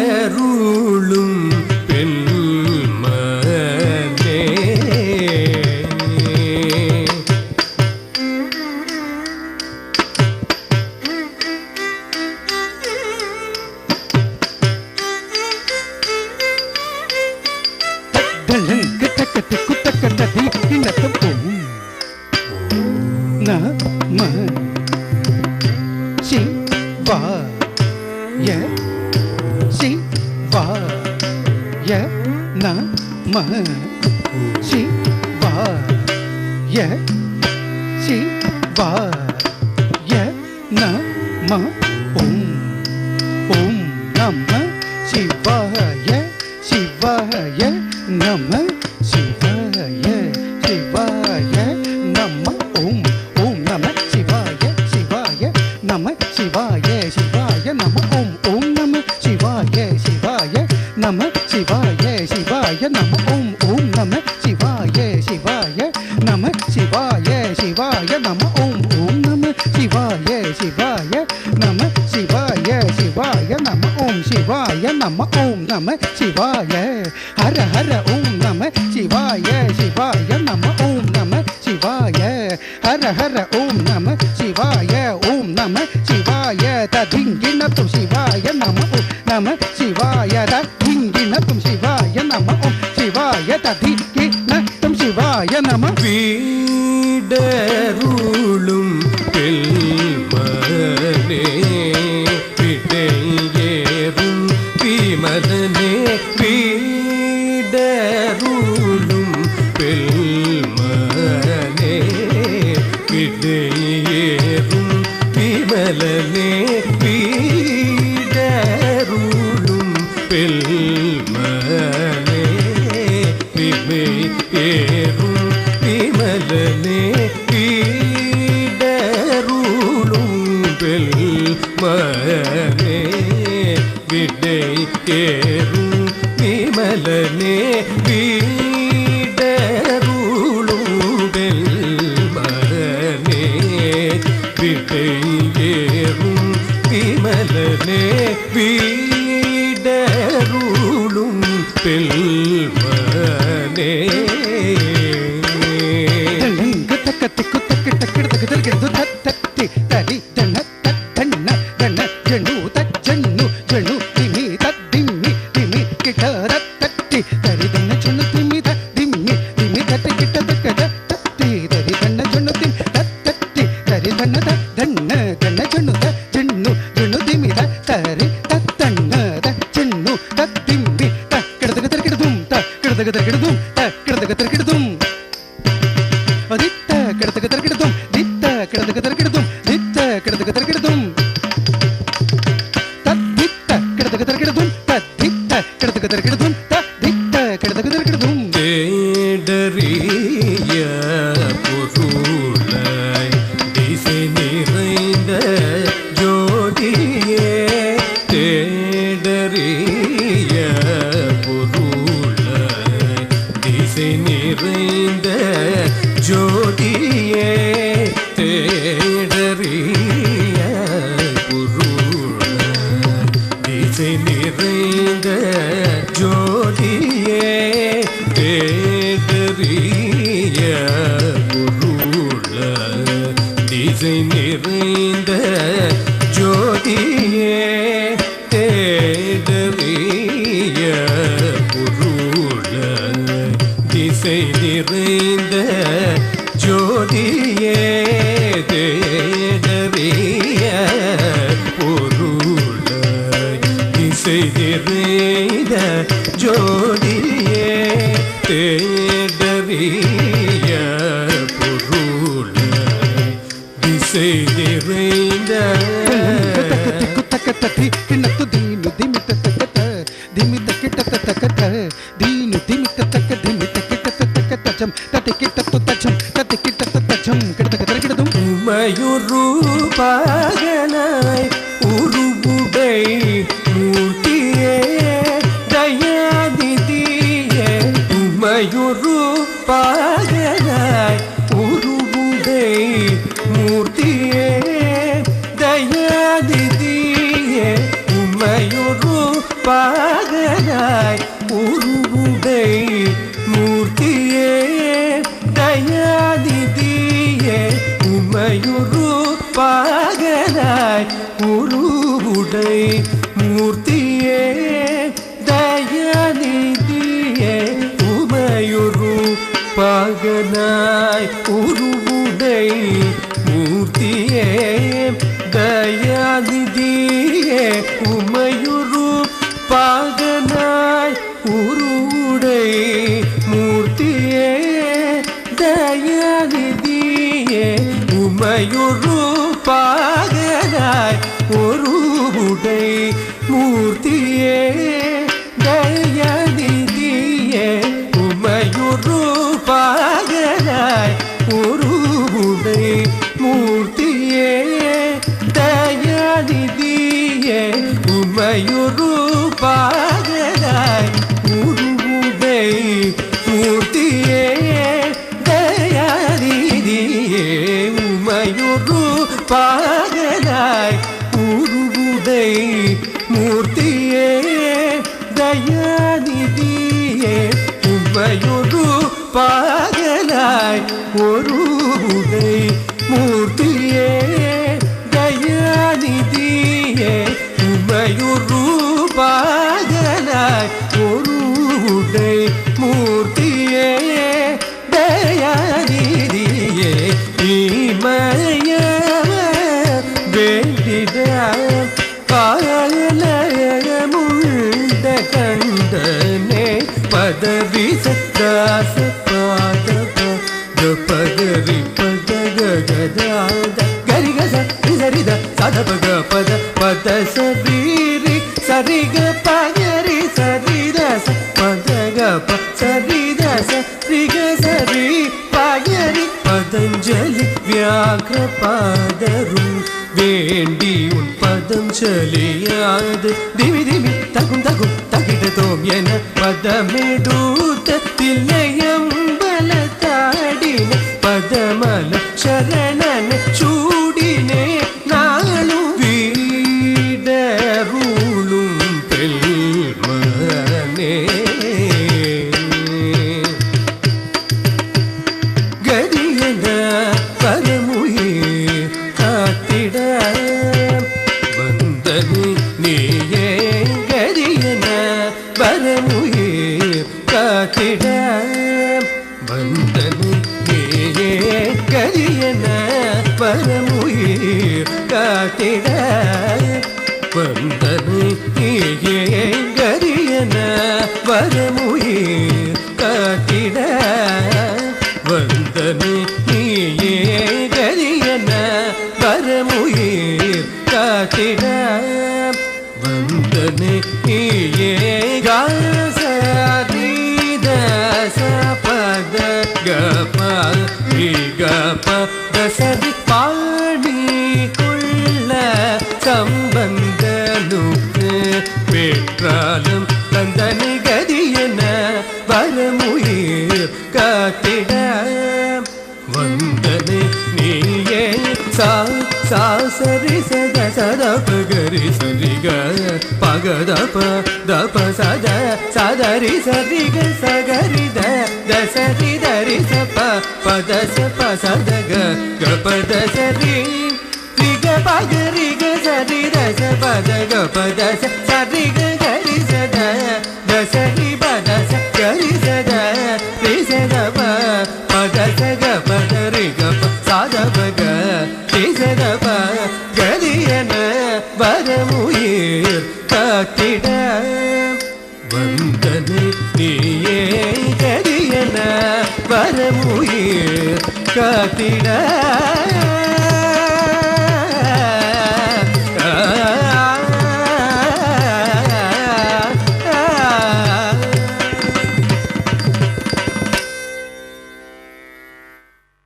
வீடருளும் பெண்மனே வீடருளும் பெண்மனே விடையேறும் விமலனே வீடருளும் பெண்மனே விடையேறும் விமலனே வீடருளும் பெண்மனே விடையேறும் விமலனே வீடருளும் பெண்மனே விடையேறும் விமலனே வீடருளும் பெண்மனே விடையேறும் விமலனே வீடருளும் பெண்மனே உமையொரு பாகனாய் உருவுடை மூர்த்தியே தயாநிதியே உமையொரு பாகனாய் உருவுடை மூர்த்தியே தயாநிதியே உமையொரு பாகனாய் உருவுடை மூர்த்தியே தயாநிதியே உமையொரு பாகனாய் உருவுடை மூர்த்தியே தயாநிதியே உமையொரு பாகனாய் உருவுடை மூர்த்தியே தயாநிதியே உமையொரு பாகனாய் உருவுடை மூர்த்தியே தயாநிதியே உமையொரு பாகனாய் உருவுடை மூர்த்தியே தயாநிதியே உமையொரு பாகனாய் உருவுடை மூர்த்தியே தயாநிதியே உமையொரு பாகனாய் உருவுடை மூர்த்தியே தயாநிதியே உமையொரு பாகனாய் உருவுடை மூர்த்தியே தயாநிதியே உமையொரு பாகனாய் உருவுடை மூர்த்தியே தயாநிதியே இமயவர் வேண்டிட காலமுண்ட கண்டனே பதவி சத்தாச பாத பகரி பத கதாத கரிக சரித சதபக பத பத சரீரி சரிக பகரி சரித பதக சரித சரிக சரி பகரி பதஞ்சலி வியாக்ர பாதரும் வேண்டி உன் பதம் செலியாது திமி திமி தகும் தகும் தகிடதோம் என பதமெடுத்த தில்லையம்பல தாடின பதமல சரணன சூடினே நாளும் வீடருளும் பெல்மனே கரியன பரமுயிர் காத்திட வந்தனி நீயே கரியன பரமுயிர் காத்திட வந்தனி நீயே கரியன பரமுயிர் காத்திட வந்தனி நீயே கரியன பரமுயிர் காத்திட வந்தனி நீயே கரியன பரமுயிர் காத்திட வந்தனி நீயே காசரித சபத கப கப தசரி பாடி கொள்ள சம்பந்தனுக்கு பெற்றாலும் தந்தனி கரியன வரமுயிர் காத்திட வந்தனி நீயே சா சரி சத சத பகரி சரிக பகத ப சத சதரி சரிக சகரி தசரி தரி சப பத சப சதக கபத சரி ரிக பகரி க சரி தச பதக பத சரிக கரி சத தசரி பத கரி சத ரி சத பத சக பத ரிக சாதபக ரி சத கரியன வரமுயிர் காத்திட வந்தனி நீயே கரியன வரமுயிர் காத்திட